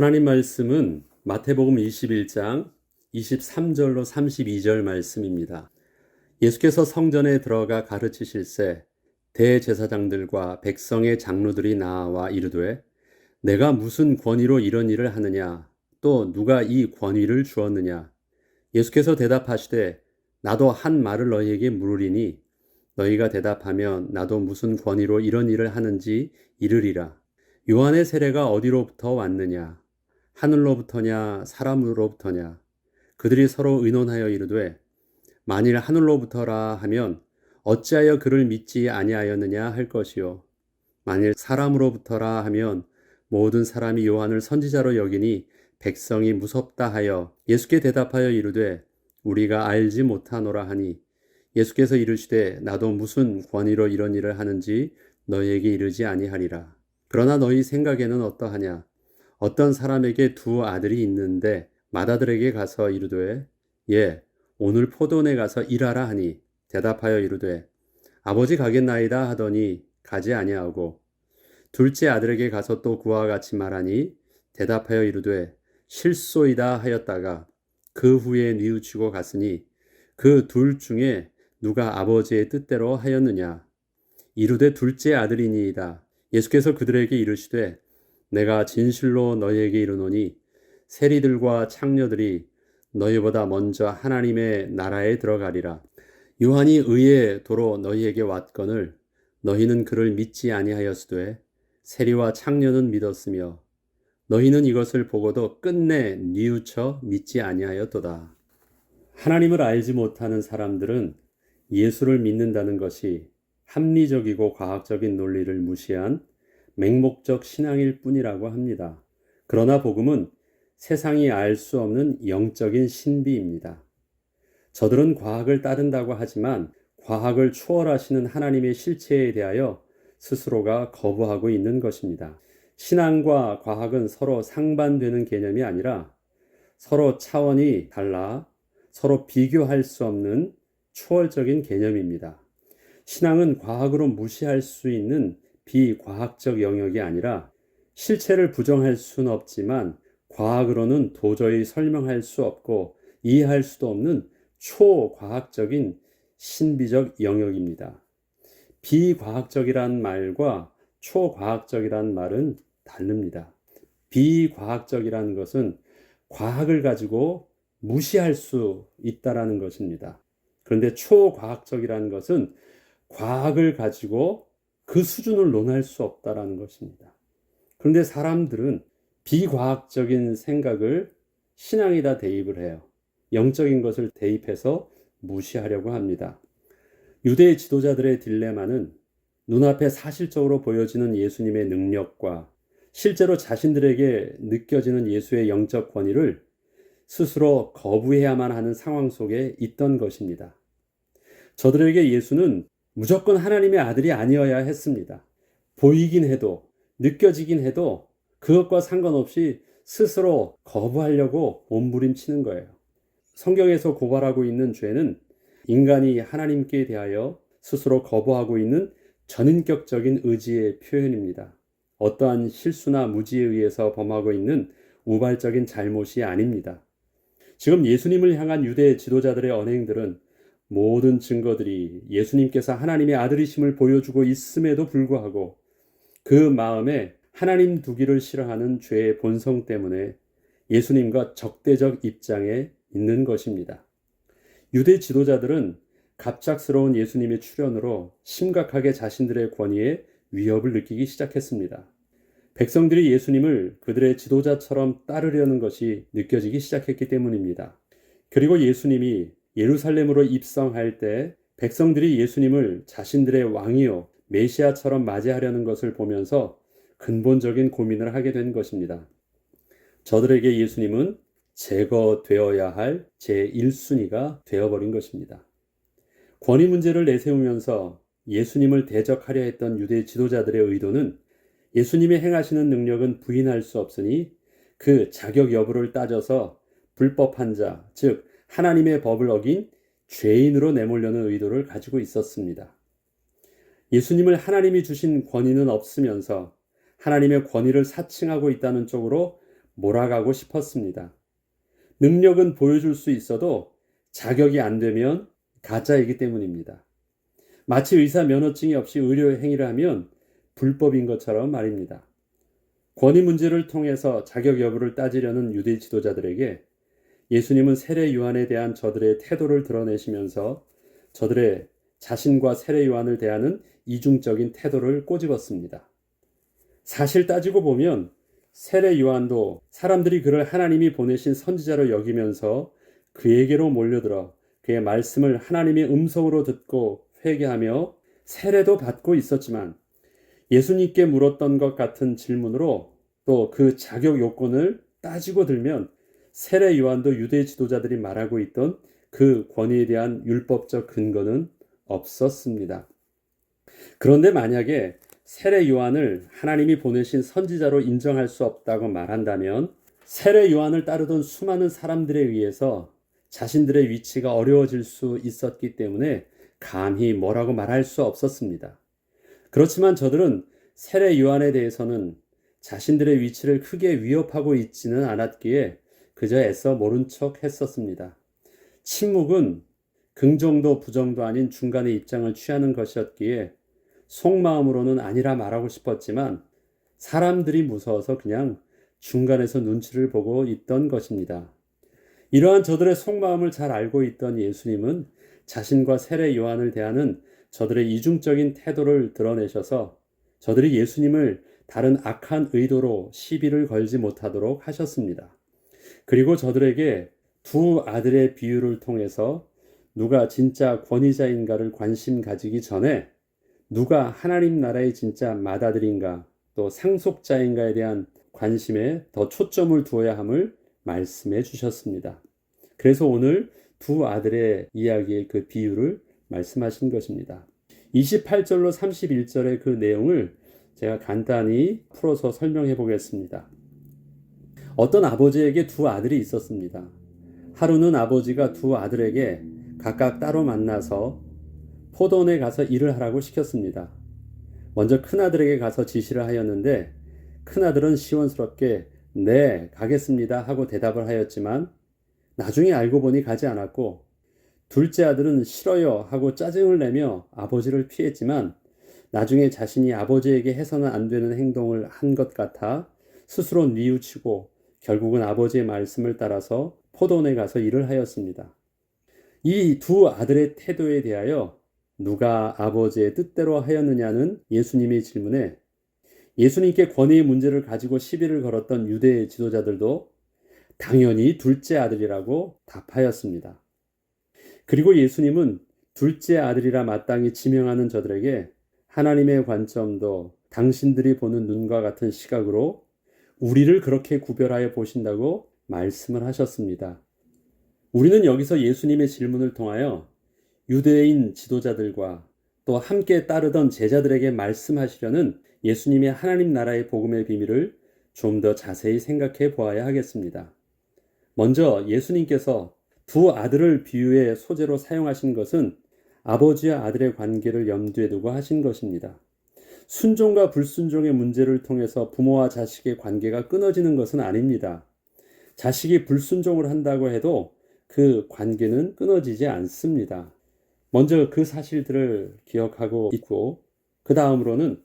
하나님 말씀은 마태복음 21장 23절로 32절 말씀입니다. 예수께서 성전에 들어가 가르치실새 대제사장들과 백성의 장로들이 나와 이르되 내가 무슨 권위로 이런 일을 하느냐 또 누가 이 권위를 주었느냐. 예수께서 대답하시되 나도 한 말을 너희에게 물으리니 너희가 대답하면 나도 무슨 권위로 이런 일을 하는지 이르리라. 요한의 세례가 어디로부터 왔느냐? 하늘로부터냐 사람으로부터냐? 그들이 서로 의논하여 이르되 만일 하늘로부터라 하면 어찌하여 그를 믿지 아니하였느냐 할 것이요 만일 사람으로부터라 하면 모든 사람이 요한을 선지자로 여기니 백성이 무섭다 하여 예수께 대답하여 이르되 우리가 알지 못하노라 하니 예수께서 이르시되 나도 무슨 권위로 이런 일을 하는지 너희에게 이르지 아니하리라. 그러나 너희 생각에는 어떠하냐? 어떤 사람에게 두 아들이 있는데 맏아들에게 가서 이르되 예 오늘 포도원에 가서 일하라 하니 대답하여 이르되 아버지 가겠나이다 하더니 가지 아니하고 둘째 아들에게 가서 또 그와 같이 말하니 대답하여 이르되 실소이다 하였다가 그 후에 뉘우치고 갔으니 그 둘 중에 누가 아버지의 뜻대로 하였느냐? 이르되 둘째 아들이니이다. 예수께서 그들에게 이르시되 내가 진실로 너희에게 이르노니 세리들과 창녀들이 너희보다 먼저 하나님의 나라에 들어가리라. 요한이 의의 도로 너희에게 왔거늘 너희는 그를 믿지 아니하였으되 세리와 창녀는 믿었으며 너희는 이것을 보고도 끝내 뉘우쳐 믿지 아니하였도다. 하나님을 알지 못하는 사람들은 예수를 믿는다는 것이 합리적이고 과학적인 논리를 무시한 맹목적 신앙일 뿐이라고 합니다. 그러나 복음은 세상이 알 수 없는 영적인 신비입니다. 저들은 과학을 따른다고 하지만 과학을 초월하시는 하나님의 실체에 대하여 스스로가 거부하고 있는 것입니다. 신앙과 과학은 서로 상반되는 개념이 아니라 서로 차원이 달라 서로 비교할 수 없는 초월적인 개념입니다. 신앙은 과학으로 무시할 수 있는 비과학적 영역이 아니라 실체를 부정할 수는 없지만 과학으로는 도저히 설명할 수 없고 이해할 수도 없는 초과학적인 신비적 영역입니다. 비과학적이란 말과 초과학적이란 말은 다릅니다. 비과학적이라는 것은 과학을 가지고 무시할 수 있다라는 것입니다. 그런데 초과학적이라는 것은 과학을 가지고 그 수준을 논할 수 없다라는 것입니다. 그런데 사람들은 비과학적인 생각을 신앙에다 대입을 해요. 영적인 것을 대입해서 무시하려고 합니다. 유대 지도자들의 딜레마는 눈앞에 사실적으로 보여지는 예수님의 능력과 실제로 자신들에게 느껴지는 예수의 영적 권위를 스스로 거부해야만 하는 상황 속에 있던 것입니다. 저들에게 예수는 무조건 하나님의 아들이 아니어야 했습니다. 보이긴 해도 느껴지긴 해도 그것과 상관없이 스스로 거부하려고 몸부림치는 거예요. 성경에서 고발하고 있는 죄는 인간이 하나님께 대하여 스스로 거부하고 있는 전인격적인 의지의 표현입니다. 어떠한 실수나 무지에 의해서 범하고 있는 우발적인 잘못이 아닙니다. 지금 예수님을 향한 유대 지도자들의 언행들은 모든 증거들이 예수님께서 하나님의 아들이심을 보여주고 있음에도 불구하고 그 마음에 하나님 두기를 싫어하는 죄의 본성 때문에 예수님과 적대적 입장에 있는 것입니다. 유대 지도자들은 갑작스러운 예수님의 출현으로 심각하게 자신들의 권위에 위협을 느끼기 시작했습니다. 백성들이 예수님을 그들의 지도자처럼 따르려는 것이 느껴지기 시작했기 때문입니다. 그리고 예수님이 예루살렘으로 입성할 때 백성들이 예수님을 자신들의 왕이요 메시아처럼 맞이하려는 것을 보면서 근본적인 고민을 하게 된 것입니다. 저들에게 예수님은 제거되어야 할 제1순위가 되어버린 것입니다. 권위 문제를 내세우면서 예수님을 대적하려 했던 유대 지도자들의 의도는 예수님이 행하시는 능력은 부인할 수 없으니 그 자격 여부를 따져서 불법한 자, 즉 하나님의 법을 어긴 죄인으로 내몰려는 의도를 가지고 있었습니다. 예수님을 하나님이 주신 권위는 없으면서 하나님의 권위를 사칭하고 있다는 쪽으로 몰아가고 싶었습니다. 능력은 보여줄 수 있어도 자격이 안 되면 가짜이기 때문입니다. 마치 의사 면허증이 없이 의료 행위를 하면 불법인 것처럼 말입니다. 권위 문제를 통해서 자격 여부를 따지려는 유대 지도자들에게 예수님은 세례 요한에 대한 저들의 태도를 드러내시면서 저들의 자신과 세례 요한을 대하는 이중적인 태도를 꼬집었습니다. 사실 따지고 보면 세례 요한도 사람들이 그를 하나님이 보내신 선지자로 여기면서 그에게로 몰려들어 그의 말씀을 하나님의 음성으로 듣고 회개하며 세례도 받고 있었지만 예수님께 물었던 것 같은 질문으로 또 그 자격 요건을 따지고 들면 세례 요한도 유대 지도자들이 말하고 있던 그 권위에 대한 율법적 근거는 없었습니다. 그런데 만약에 세례 요한을 하나님이 보내신 선지자로 인정할 수 없다고 말한다면 세례 요한을 따르던 수많은 사람들에 의해서 자신들의 위치가 어려워질 수 있었기 때문에 감히 뭐라고 말할 수 없었습니다. 그렇지만 저들은 세례 요한에 대해서는 자신들의 위치를 크게 위협하고 있지는 않았기에 그저 애써 모른 척 했었습니다. 침묵은 긍정도 부정도 아닌 중간의 입장을 취하는 것이었기에 속마음으로는 아니라 말하고 싶었지만 사람들이 무서워서 그냥 중간에서 눈치를 보고 있던 것입니다. 이러한 저들의 속마음을 잘 알고 있던 예수님은 자신과 세례 요한을 대하는 저들의 이중적인 태도를 드러내셔서 저들이 예수님을 다른 악한 의도로 시비를 걸지 못하도록 하셨습니다. 그리고 저들에게 두 아들의 비유를 통해서 누가 진짜 권위자인가를 관심 가지기 전에 누가 하나님 나라의 진짜 맏아들인가 또 상속자인가에 대한 관심에 더 초점을 두어야 함을 말씀해 주셨습니다. 그래서 오늘 두 아들의 이야기의 그 비유를 말씀하신 것입니다. 28절로 31절의 그 내용을 제가 간단히 풀어서 설명해 보겠습니다. 어떤 아버지에게 두 아들이 있었습니다. 하루는 아버지가 두 아들에게 각각 따로 만나서 포도원에 가서 일을 하라고 시켰습니다. 먼저 큰아들에게 가서 지시를 하였는데 큰아들은 시원스럽게 네, 가겠습니다 하고 대답을 하였지만 나중에 알고 보니 가지 않았고 둘째 아들은 싫어요 하고 짜증을 내며 아버지를 피했지만 나중에 자신이 아버지에게 해서는 안 되는 행동을 한 것 같아 스스로 뉘우치고 결국은 아버지의 말씀을 따라서 포도원에 가서 일을 하였습니다. 이 두 아들의 태도에 대하여 누가 아버지의 뜻대로 하였느냐는 예수님의 질문에 예수님께 권위의 문제를 가지고 시비를 걸었던 유대 지도자들도 당연히 둘째 아들이라고 답하였습니다. 그리고 예수님은 둘째 아들이라 마땅히 지명하는 저들에게 하나님의 관점도 당신들이 보는 눈과 같은 시각으로 우리를 그렇게 구별하여 보신다고 말씀을 하셨습니다. 우리는 여기서 예수님의 질문을 통하여 유대인 지도자들과 또 함께 따르던 제자들에게 말씀하시려는 예수님의 하나님 나라의 복음의 비밀을 좀 더 자세히 생각해 보아야 하겠습니다. 먼저 예수님께서 두 아들을 비유의 소재로 사용하신 것은 아버지와 아들의 관계를 염두에 두고 하신 것입니다. 순종과 불순종의 문제를 통해서 부모와 자식의 관계가 끊어지는 것은 아닙니다. 자식이 불순종을 한다고 해도 그 관계는 끊어지지 않습니다. 먼저 그 사실들을 기억하고 있고 그 다음으로는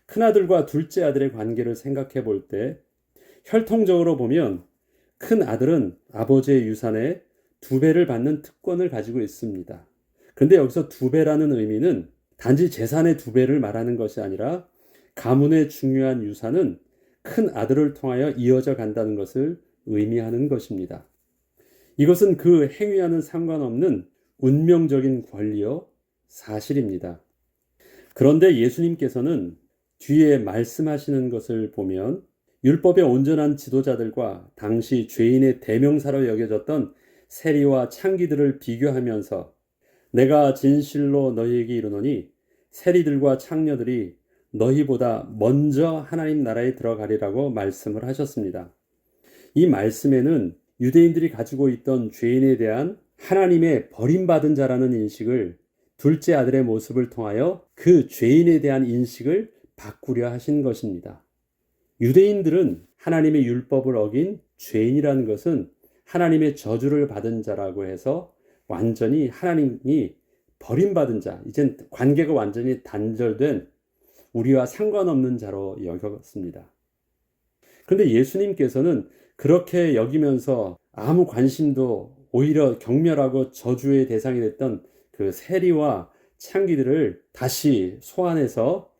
큰아들과 둘째 아들의 관계를 생각해 볼 때 혈통적으로 보면 큰 아들은 아버지의 유산의 2배를 받는 특권을 가지고 있습니다. 그런데 여기서 2배라는 의미는 단지 재산의 2배를 말하는 것이 아니라 가문의 중요한 유산은 큰 아들을 통하여 이어져 간다는 것을 의미하는 것입니다. 이것은 그 행위와는 상관없는 운명적인 권리요 사실입니다. 그런데 예수님께서는 뒤에 말씀하시는 것을 보면 율법의 온전한 지도자들과 당시 죄인의 대명사로 여겨졌던 세리와 창기들을 비교하면서 내가 진실로 너희에게 이르노니 세리들과 창녀들이 너희보다 먼저 하나님 나라에 들어가리라고 말씀을 하셨습니다. 이 말씀에는 유대인들이 가지고 있던 죄인에 대한 하나님의 버림받은 자라는 인식을 둘째 아들의 모습을 통하여 그 죄인에 대한 인식을 바꾸려 하신 것입니다. 유대인들은 하나님의 율법을 어긴 죄인이라는 것은 하나님의 저주를 받은 자라고 해서 완전히 하나님이 버림받은 자, 이젠 관계가 완전히 단절된 우리와 상관없는 자로 여겼습니다. 그런데 예수님께서는 그렇게 여기면서 아무 관심도 오히려 경멸하고 저주의 대상이 됐던 그 세리와 창기들을 다시 소환해서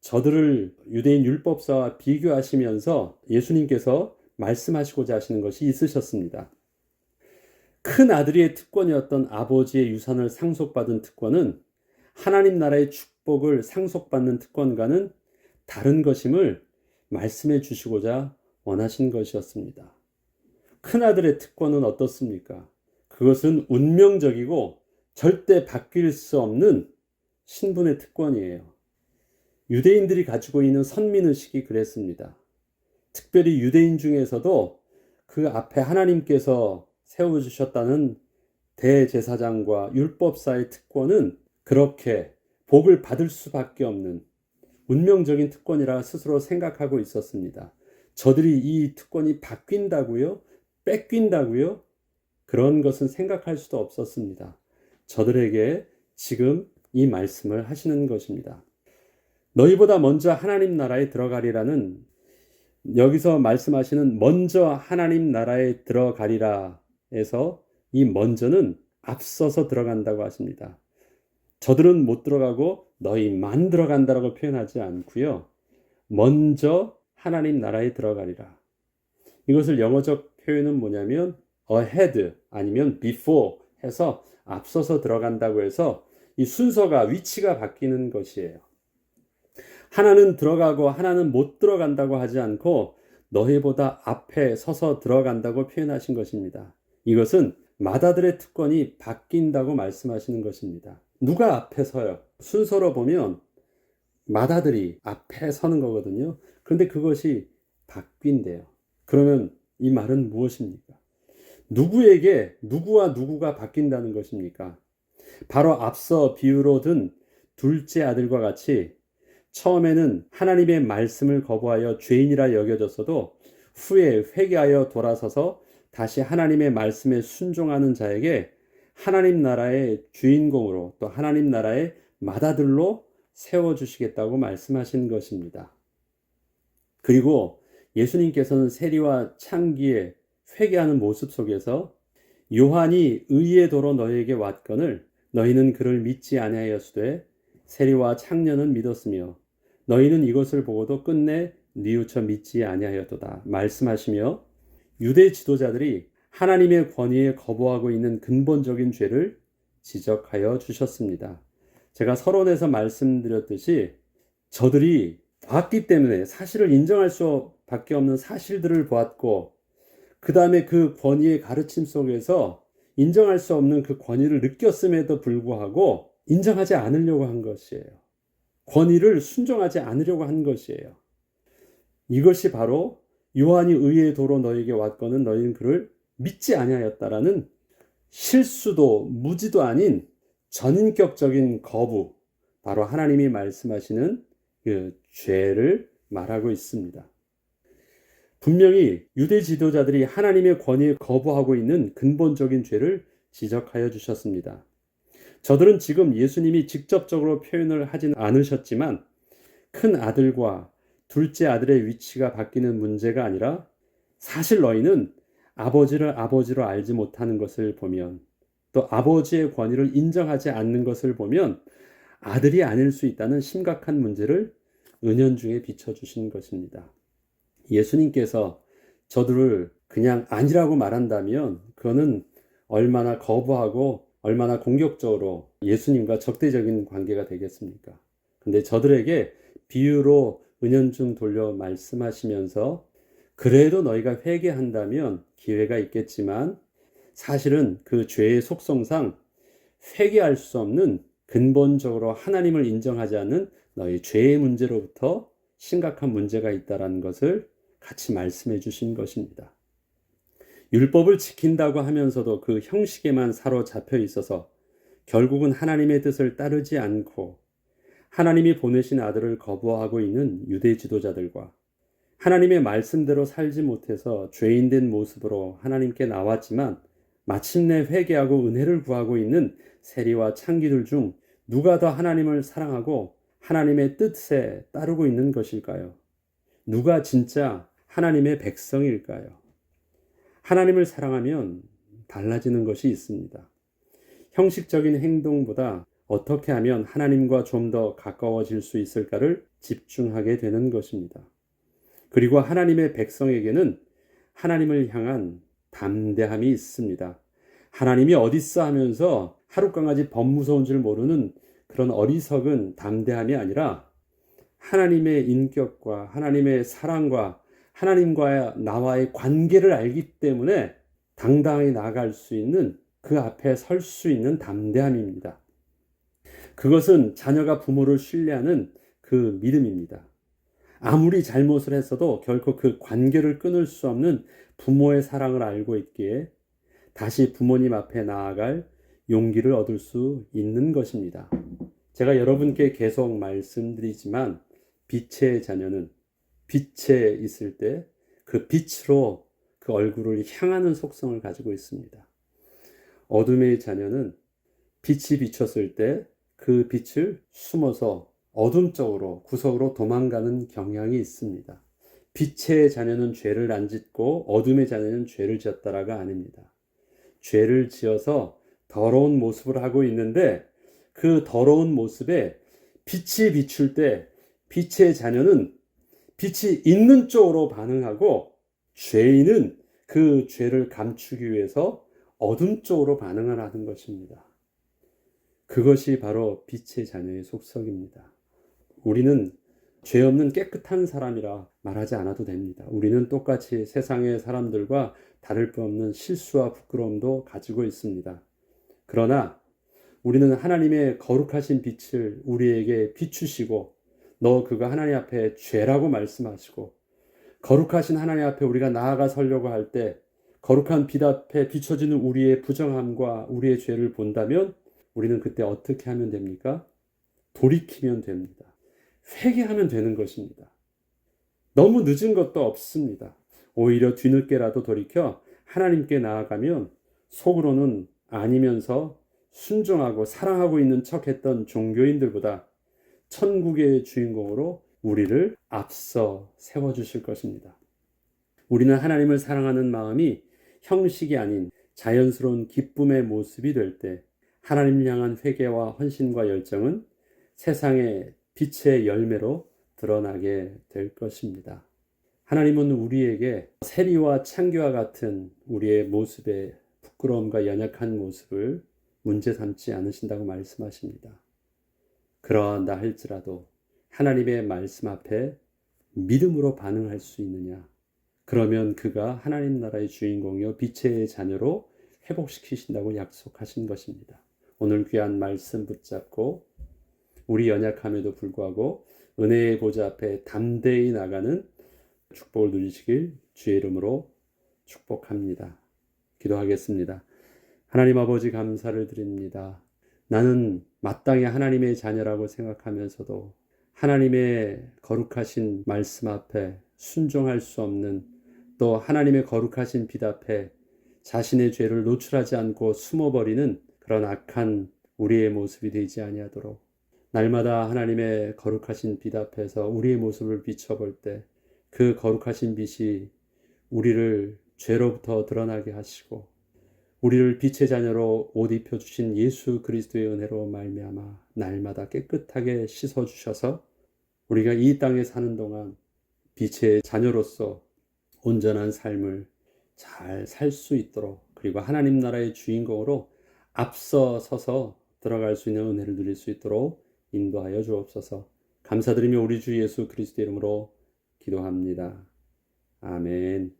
저들을 유대인 율법사와 비교하시면서 예수님께서 말씀하시고자 하시는 것이 있으셨습니다. 큰 아들의 특권이었던 아버지의 유산을 상속받은 특권은 하나님 나라의 축복을 상속받는 특권과는 다른 것임을 말씀해 주시고자 원하신 것이었습니다. 큰아들의 특권은 어떻습니까? 그것은 운명적이고 절대 바뀔 수 없는 신분의 특권이에요. 유대인들이 가지고 있는 선민의식이 그랬습니다. 특별히 유대인 중에서도 그 앞에 하나님께서 세워주셨다는 대제사장과 율법사의 특권은 그렇게 복을 받을 수밖에 없는 운명적인 특권이라 스스로 생각하고 있었습니다. 저들이 이 특권이 바뀐다고요? 뺏긴다고요? 그런 것은 생각할 수도 없었습니다. 저들에게 지금 이 말씀을 하시는 것입니다. 너희보다 먼저 하나님 나라에 들어가리라는, 여기서 말씀하시는 먼저 하나님 나라에 들어가리라 해서 이 먼저는 앞서서 들어간다고 하십니다. 저들은 못 들어가고 너희만 들어간다라고 표현하지 않고요. 먼저 하나님 나라에 들어가리라. 이것을 영어적 표현은 뭐냐면 ahead 아니면 before 해서 앞서서 들어간다고 해서 이 순서가, 위치가 바뀌는 것이에요. 하나는 들어가고 하나는 못 들어간다고 하지 않고 너희보다 앞에 서서 들어간다고 표현하신 것입니다. 이것은 맏아들의 특권이 바뀐다고 말씀하시는 것입니다. 누가 앞에 서요? 순서로 보면 맏아들이 앞에 서는 거거든요. 그런데 그것이 바뀐대요. 그러면 이 말은 무엇입니까? 누구에게 누구와 누구가 바뀐다는 것입니까? 바로 앞서 비유로 든 둘째 아들과 같이 처음에는 하나님의 말씀을 거부하여 죄인이라 여겨졌어도 후에 회개하여 돌아서서 다시 하나님의 말씀에 순종하는 자에게 하나님 나라의 주인공으로, 또 하나님 나라의 맏아들로 세워주시겠다고 말씀하신 것입니다. 그리고 예수님께서는 세리와 창기의 회개하는 모습 속에서 요한이 의의 도로 너희에게 왔거늘 너희는 그를 믿지 아니하였으되 세리와 창녀는 믿었으며 너희는 이것을 보고도 끝내 뉘우쳐 믿지 아니하였도다 말씀하시며, 유대 지도자들이 하나님의 권위에 거부하고 있는 근본적인 죄를 지적하여 주셨습니다. 제가 서론에서 말씀드렸듯이 저들이 봤기 때문에 사실을 인정할 수밖에 없는 사실들을 보았고, 그 다음에 그 권위의 가르침 속에서 인정할 수 없는 그 권위를 느꼈음에도 불구하고 인정하지 않으려고 한 것이에요. 권위를 순종하지 않으려고 한 것이에요. 이것이 바로 요한이 의의 도로 너에게 왔거늘 너희는 그를 믿지 아니하였다라는 실수도 무지도 아닌 전인격적인 거부, 바로 하나님이 말씀하시는 그 죄를 말하고 있습니다. 분명히 유대 지도자들이 하나님의 권위에 거부하고 있는 근본적인 죄를 지적하여 주셨습니다. 저들은 지금 예수님이 직접적으로 표현을 하진 않으셨지만 큰 아들과 둘째 아들의 위치가 바뀌는 문제가 아니라 사실 너희는 아버지를 아버지로 알지 못하는 것을 보면, 또 아버지의 권위를 인정하지 않는 것을 보면 아들이 아닐 수 있다는 심각한 문제를 은연중에 비춰주신 것입니다. 예수님께서 저들을 그냥 아니라고 말한다면 그거는 얼마나 거부하고 얼마나 공격적으로 예수님과 적대적인 관계가 되겠습니까? 근데 저들에게 비유로 은연중 돌려 말씀하시면서 그래도 너희가 회개한다면 기회가 있겠지만 사실은 그 죄의 속성상 회개할 수 없는, 근본적으로 하나님을 인정하지 않는 너희 죄의 문제로부터 심각한 문제가 있다는 것을 같이 말씀해 주신 것입니다. 율법을 지킨다고 하면서도 그 형식에만 사로잡혀 있어서 결국은 하나님의 뜻을 따르지 않고 하나님이 보내신 아들을 거부하고 있는 유대 지도자들과 하나님의 말씀대로 살지 못해서 죄인된 모습으로 하나님께 나왔지만 마침내 회개하고 은혜를 구하고 있는 세리와 창기들 중 누가 더 하나님을 사랑하고 하나님의 뜻에 따르고 있는 것일까요? 누가 진짜 하나님의 백성일까요? 하나님을 사랑하면 달라지는 것이 있습니다. 형식적인 행동보다 어떻게 하면 하나님과 좀 더 가까워질 수 있을까를 집중하게 되는 것입니다. 그리고 하나님의 백성에게는 하나님을 향한 담대함이 있습니다. 하나님이 어딨어 하면서 하룻강아지 범무서운 줄 모르는 그런 어리석은 담대함이 아니라 하나님의 인격과 하나님의 사랑과 하나님과 나와의 관계를 알기 때문에 당당히 나아갈 수 있는, 그 앞에 설 수 있는 담대함입니다. 그것은 자녀가 부모를 신뢰하는 그 믿음입니다. 아무리 잘못을 했어도 결코 그 관계를 끊을 수 없는 부모의 사랑을 알고 있기에 다시 부모님 앞에 나아갈 용기를 얻을 수 있는 것입니다. 제가 여러분께 계속 말씀드리지만 빛의 자녀는 빛에 있을 때 그 빛으로 그 얼굴을 향하는 속성을 가지고 있습니다. 어둠의 자녀는 빛이 비쳤을 때 그 빛을 숨어서 어둠 쪽으로, 구석으로 도망가는 경향이 있습니다. 빛의 자녀는 죄를 안 짓고 어둠의 자녀는 죄를 지었다라가 아닙니다. 죄를 지어서 더러운 모습을 하고 있는데 그 더러운 모습에 빛이 비출 때 빛의 자녀는 빛이 있는 쪽으로 반응하고 죄인은 그 죄를 감추기 위해서 어둠 쪽으로 반응을 하는 것입니다. 그것이 바로 빛의 자녀의 속성입니다. 우리는 죄 없는 깨끗한 사람이라 말하지 않아도 됩니다. 우리는 똑같이 세상의 사람들과 다를 바 없는 실수와 부끄러움도 가지고 있습니다. 그러나 우리는 하나님의 거룩하신 빛을 우리에게 비추시고 너 그거 하나님 앞에 죄라고 말씀하시고 거룩하신 하나님 앞에 우리가 나아가 서려고 할 때 거룩한 빛 앞에 비춰지는 우리의 부정함과 우리의 죄를 본다면 우리는 그때 어떻게 하면 됩니까? 돌이키면 됩니다. 회개하면 되는 것입니다. 너무 늦은 것도 없습니다. 오히려 뒤늦게라도 돌이켜 하나님께 나아가면 속으로는 아니면서 순종하고 사랑하고 있는 척했던 종교인들보다 천국의 주인공으로 우리를 앞서 세워주실 것입니다. 우리는 하나님을 사랑하는 마음이 형식이 아닌 자연스러운 기쁨의 모습이 될 때 하나님을 향한 회개와 헌신과 열정은 세상의 빛의 열매로 드러나게 될 것입니다. 하나님은 우리에게 세리와 창기와 같은 우리의 모습의 부끄러움과 연약한 모습을 문제 삼지 않으신다고 말씀하십니다. 그러한다 할지라도 하나님의 말씀 앞에 믿음으로 반응할 수 있느냐? 그러면 그가 하나님 나라의 주인공이요 빛의 자녀로 회복시키신다고 약속하신 것입니다. 오늘 귀한 말씀 붙잡고 우리 연약함에도 불구하고 은혜의 보좌 앞에 담대히 나가는 축복을 누리시길 주의 이름으로 축복합니다. 기도하겠습니다. 하나님 아버지 감사를 드립니다. 나는 마땅히 하나님의 자녀라고 생각하면서도 하나님의 거룩하신 말씀 앞에 순종할 수 없는, 또 하나님의 거룩하신 빛 앞에 자신의 죄를 노출하지 않고 숨어버리는 그런 악한 우리의 모습이 되지 아니하도록 날마다 하나님의 거룩하신 빛 앞에서 우리의 모습을 비춰볼 때 그 거룩하신 빛이 우리를 죄로부터 드러나게 하시고 우리를 빛의 자녀로 옷 입혀주신 예수 그리스도의 은혜로 말미암아 날마다 깨끗하게 씻어주셔서 우리가 이 땅에 사는 동안 빛의 자녀로서 온전한 삶을 잘 살 수 있도록, 그리고 하나님 나라의 주인공으로 앞서 서서 들어갈 수 있는 은혜를 누릴 수 있도록 인도하여 주옵소서. 감사드리며 우리 주 예수 그리스도 이름으로 기도합니다. 아멘.